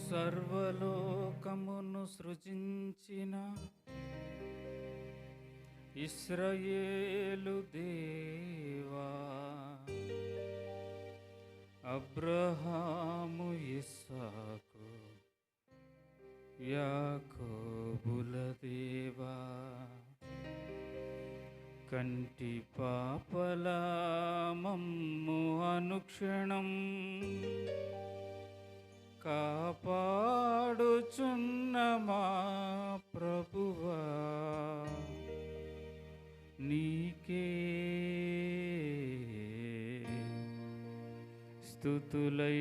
సర్వలోకమును సృజించిన ఇశ్రాయేలు దేవా, అబ్రహాము, ఇస్సాకు, యాకోబుల దేవా, కంటి పాపల మమ్ము అనుక్షణం కాపాడుచున్న మా ప్రభువా, నీకే స్తుతులయ్యా.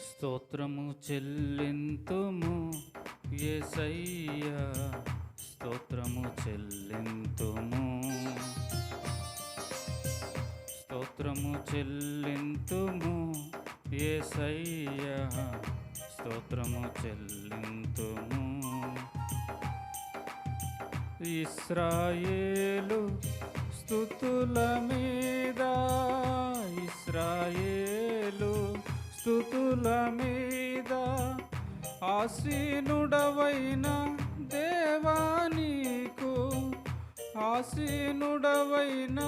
స్తోత్రము చెల్లింతుము యేసయ్యా, స్తోత్రము చెల్లింతుము, స్తోత్రము చెల్లింతుము యేసయ్యా, స్తోత్రము చెల్లింతుము. ఇశ్రాయేలు స్తుతుల మీద, ఇశ్రాయేలు స్తుతుల మీద ఆసీనుడవైన దేవా నీకు, ఆసీనుడవైన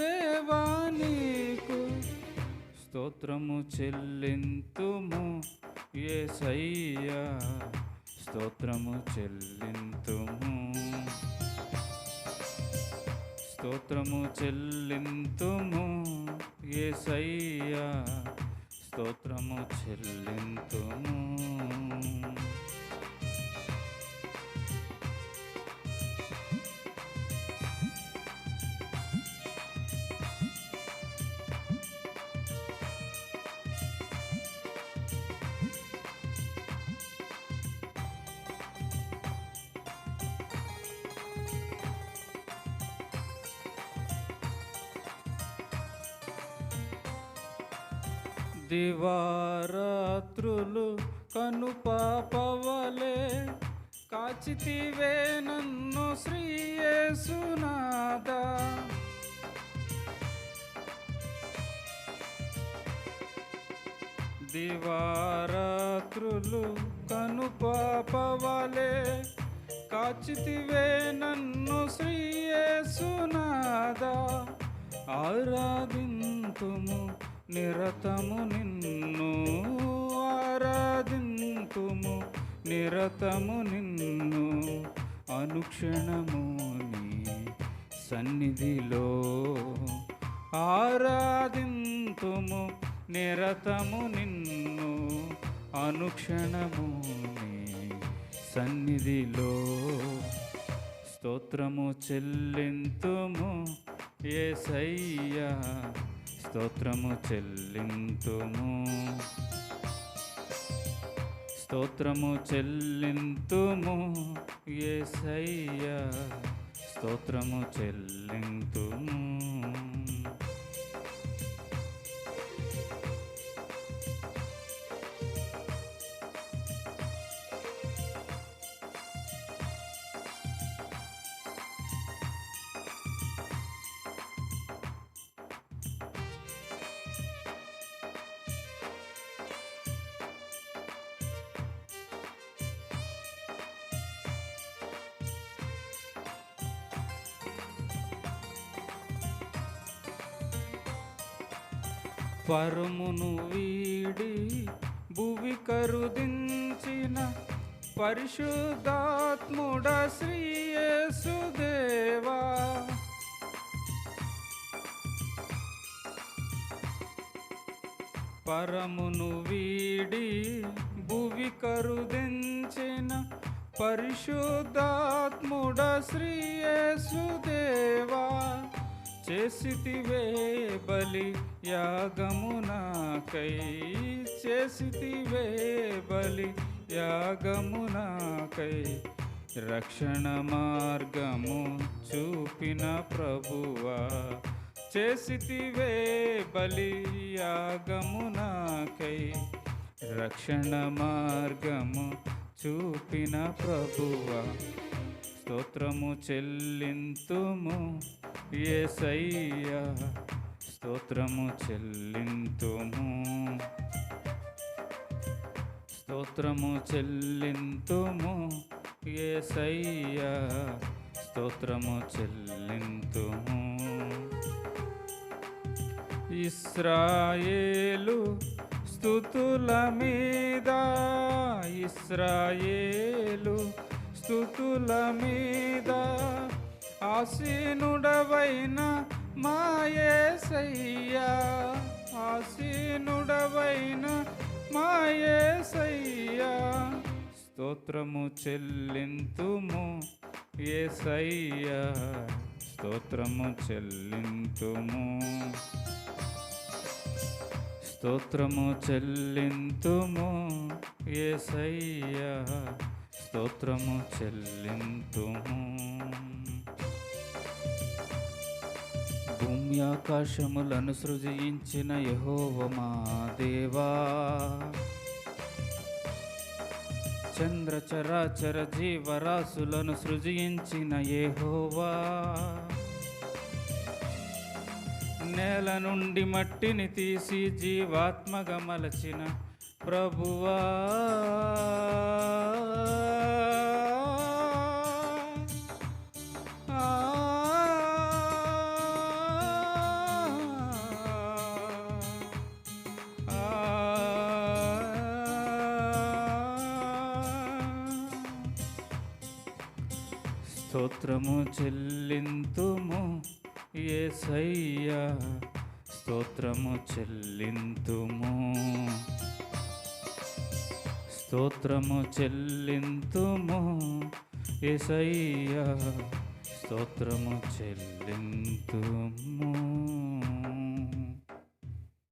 దేవా నీకు స్తోత్రము చెల్లింతుము యేసయ్యా, స్తోత్రము చెల్లింతుము, స్తోత్రము చెల్లింతుము యేసయ్యా, స్తోత్రము చెల్లింతుము. దివారాత్రులు కనుపాపవలే కాచితివే నన్ను శ్రీ యేసునాథా, దివారాత్రులు కనుపాపవలే కాచితివే నన్ను శ్రీ యేసునాథా, ఆరాధింతుము నిరతము నిన్ను, ఆరాధింతుము నిరతము నిన్ను, అనుక్షణము నీ సన్నిధిలో, ఆరాధింతుము నిరతము నిన్ను, అనుక్షణము నీ సన్నిధిలో. స్తోత్రము చెల్లింతుము యేసయ్యా, స్తోత్రము చెల్లింతుము, స్తోత్రము చెల్లింతుము యేసయ్యా, స్తోత్రము చెల్లింతుము. పరమును వీడి భువి కరుదించిన పరిశుద్ధాత్ముడ శ్రీ యేసుదేవా, పరమును వీడి భువి కరుదించిన పరిశుద్ధాత్ముడ శ్రీ యేసుదేవా, చేసితివే బలి యాగమునాకై, చేసితివే బలి యాగమునాకై, రక్షణ మార్గము చూపిన ప్రభువా, చేసితివే బలి యాగమునాకై, రక్షణ మార్గము చూపిన ప్రభువా, స్తోత్రము చెల్లింతుము యేసయ్యా, స్తోత్రము చెల్లింతుము, స్తోత్రము చెల్లింతుము యేసయ్యా, స్తోత్రము చెల్లింతుము. ఇశ్రాయేలు స్తుతుల మీద, ఇశ్రాయేలు స్తుతుల మీద, ఆసీనుడవైన మా యేసయ్యా, ఆసీనుడవైన మా యేసయ్యా, స్తోత్రము చెల్లింతుము యేసయ్యా, స్తోత్రము చెల్లింతుము, స్తోత్రము చెల్లింతుము యేసయ్యా, స్తోత్రము చెల్లింతుము. భూమి ఆకాశములను సృజించిన యెహోవా మా దేవా, చంద్ర చరాచర జీవరాశులను సృజించిన యెహోవా, నేల నుండి మట్టిని తీసి జీవాత్మగా మలచిన ప్రభువా, స్తోత్రము చెల్లింతుము యేసయ్యా, స్తోత్రము చెల్లింతుము, స్తోత్రము చెల్లింతుము యేసయ్యా, స్తోత్రము చెల్లింతుము.